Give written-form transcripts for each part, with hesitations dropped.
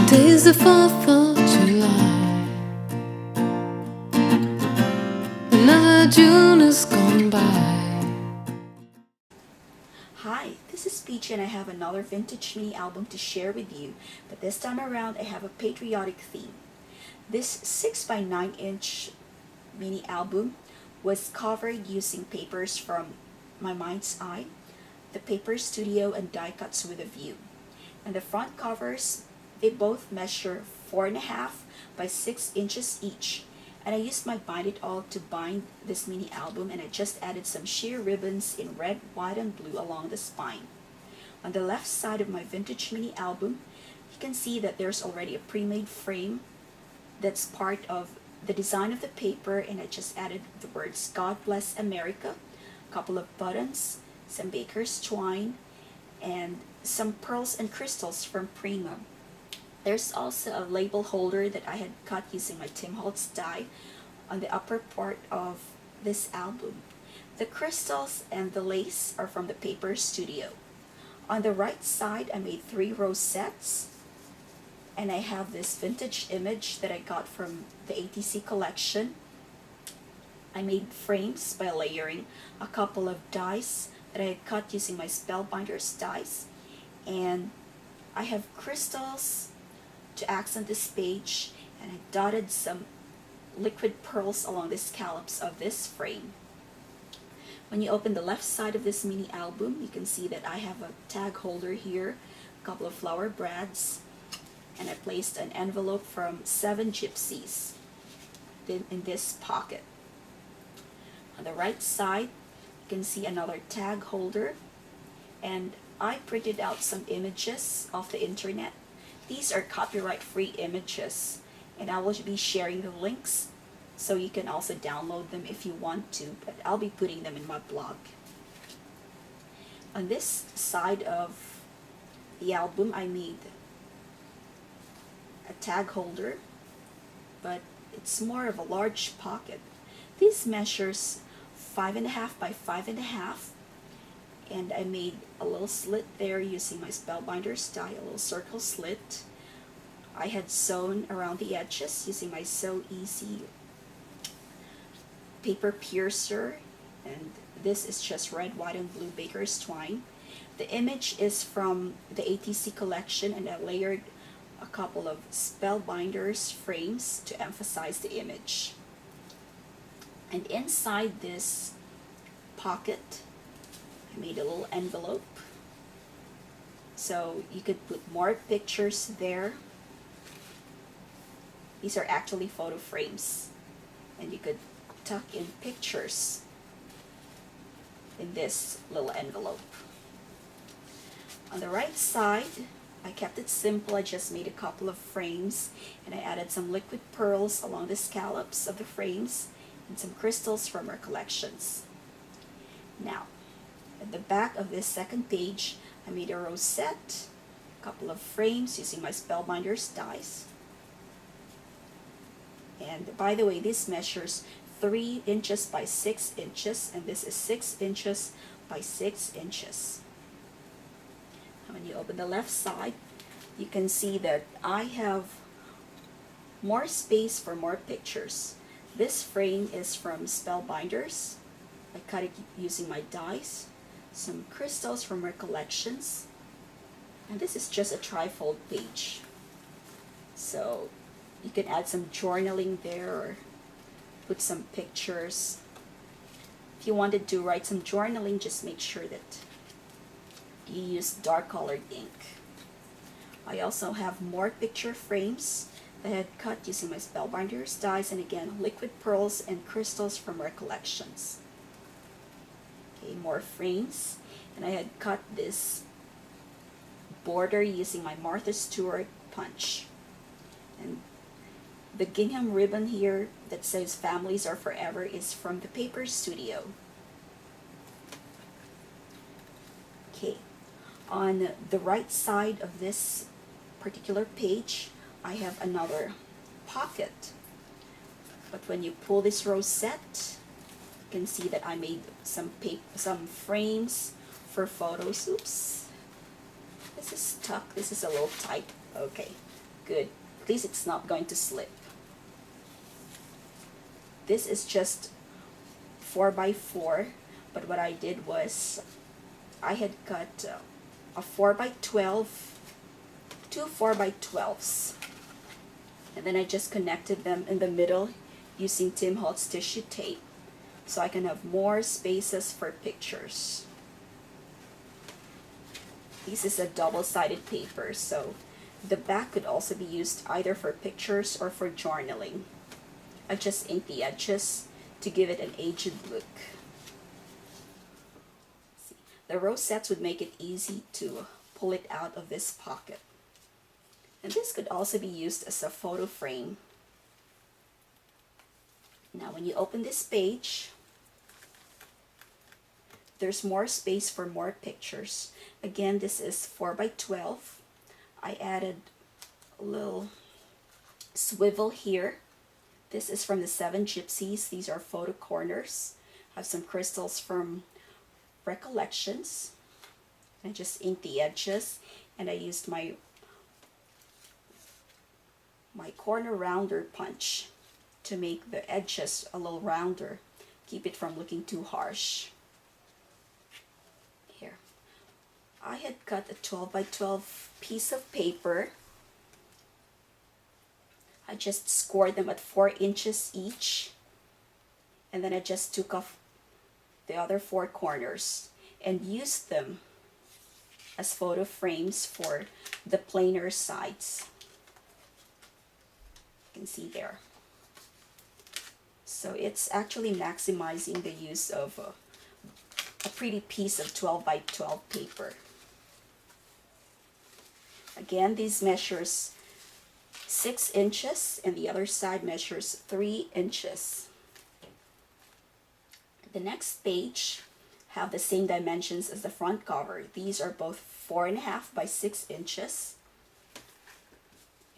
Today's the 4th of July. Another June has gone by. Hi, this is Peach and I have another vintage mini album to share with you, but this time around I have a patriotic theme. This 6 by 9 inch mini album was covered using papers from My Mind's Eye, the Paper Studio, and die cuts with a view. And the front covers, they both measure 4.5 by 6 inches each. And I used my Bind It All to bind this mini album, and I just added some sheer ribbons in red, white, and blue along the spine. On the left side of my vintage mini album, you can see that there's already a pre-made frame that's part of the design of the paper, and I just added the words God Bless America, a couple of buttons, some baker's twine, and some pearls and crystals from Prima. There's also a label holder that I had cut using my Tim Holtz die on the upper part of this album. The crystals and the lace are from the Paper Studio. On the right side, I made 3 rosettes, and I have this vintage image that I got from the ATC collection. I made frames by layering a couple of dies that I had cut using my Spellbinders dies, and I have crystals to accent this page, and I dotted some liquid pearls along the scallops of this frame. When you open the left side of this mini album, you can see that I have a tag holder here, a couple of flower brads, and I placed an envelope from 7 Gypsies in this pocket. On the right side, you can see another tag holder, and I printed out some images off the internet. These are copyright-free images, and I will be sharing the links so you can also download them if you want to, but I'll be putting them in my blog. On this side of the album, I made a tag holder, but it's more of a large pocket. This measures 5.5 by 5.5, and I made a little slit there using my Spellbinders die, a little circle slit. I had sewn around the edges using my Sew Easy paper piercer, and this is just red, white, and blue baker's twine. The image is from the ATC collection, and I layered a couple of Spellbinders frames to emphasize the image. And inside this pocket, I made a little envelope, so you could put more pictures there. These are actually photo frames, and you could tuck in pictures in this little envelope. On the right side, I kept it simple. I just made a couple of frames, and I added some liquid pearls along the scallops of the frames and some crystals from our collections. Now, at the back of this second page, I made a rosette, a couple of frames using my Spellbinders dies. And by the way, this measures 3 inches by 6 inches, and this is 6 inches by 6 inches. And when you open the left side, you can see that I have more space for more pictures. This frame is from Spellbinders. I cut it using my dies, some crystals from our collections, and this is just a trifold page. So you can add some journaling there or put some pictures. If you wanted to write some journaling, just make sure that you use dark colored ink. I also have more picture frames that I had cut using my Spellbinders dies, and again, liquid pearls and crystals from our collections. Okay, more frames, and I had cut this border using my Martha Stewart punch. And the gingham ribbon here that says Families Are Forever is from the Paper Studio. Okay, on the right side of this particular page, I have another pocket. But when you pull this rosette, you can see that I made some frames for photos. Oops. This is stuck. This is a little tight. Okay, good. At least it's not going to slip. This is just 4x4, but what I did was I had cut a 4x12, two 4x12s, and then I just connected them in the middle using Tim Holtz tissue tape so I can have more spaces for pictures. This is a double-sided paper, so the back could also be used either for pictures or for journaling. I just inked the edges to give it an aged look. See, the rosettes would make it easy to pull it out of this pocket. And this could also be used as a photo frame. Now when you open this page, there's more space for more pictures. Again, this is 4x12. I added a little swivel here. This is from the 7 Gypsies. These are photo corners. I have some crystals from Recollections. I just inked the edges, and I used my corner rounder punch to make the edges a little rounder. Keep it from looking too harsh. Here. I had cut a 12x12 piece of paper. I just scored them at 4 inches each, and then I just took off the other 4 corners and used them as photo frames for the plainer sides. You can see there. So it's actually maximizing the use of a pretty piece of 12x12 paper. Again, these measures 6 inches and the other side measures 3 inches. The next page have the same dimensions as the front cover. These are both 4.5 by 6 inches.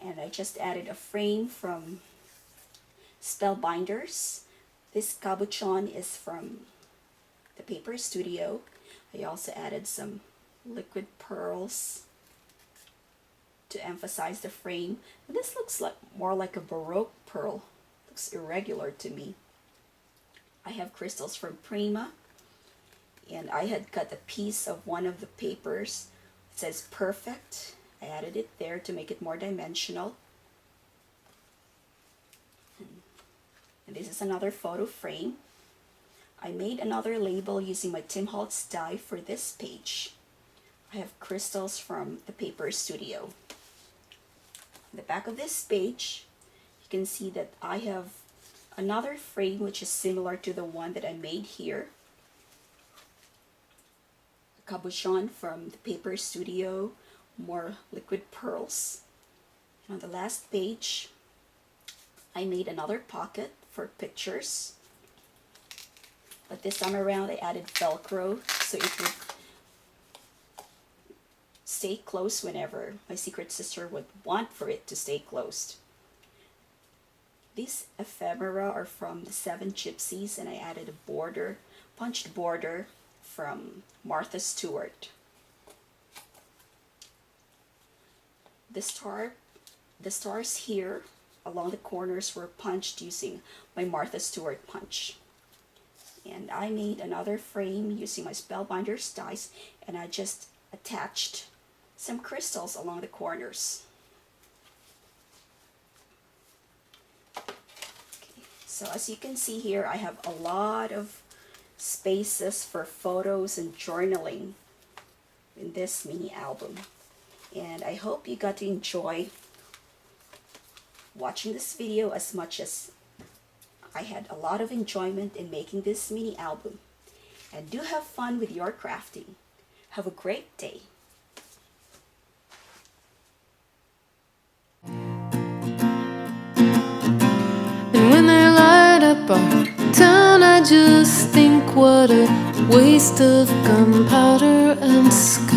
And I just added a frame from Spellbinders. This cabochon is from the Paper Studio. I also added some liquid pearls to emphasize the frame. And this looks like more like a Baroque pearl. Looks irregular to me. I have crystals from Prima, and I had cut a piece of one of the papers. It says Perfect. I added it there to make it more dimensional. And this is another photo frame. I made another label using my Tim Holtz die for this page. I have crystals from the Paper Studio. On the back of this page, you can see that I have another frame which is similar to the one that I made here. A cabochon from the Paper Studio, more liquid pearls. And on the last page, I made another pocket for pictures. But this time around, I added Velcro so it would stay closed whenever my secret sister would want for it to stay closed. These ephemera are from the 7 Gypsies, and I added a border, punched border from Martha Stewart. The stars here along the corners were punched using my Martha Stewart punch. And I made another frame using my Spellbinders dies, and I just attached some crystals along the corners. Okay. So as you can see here, I have a lot of spaces for photos and journaling in this mini album. And I hope you got to enjoy watching this video as much as I had a lot of enjoyment in making this mini album. And do have fun with your crafting. Have a great day. And when they light up our town, I just think what a waste of gunpowder and sky.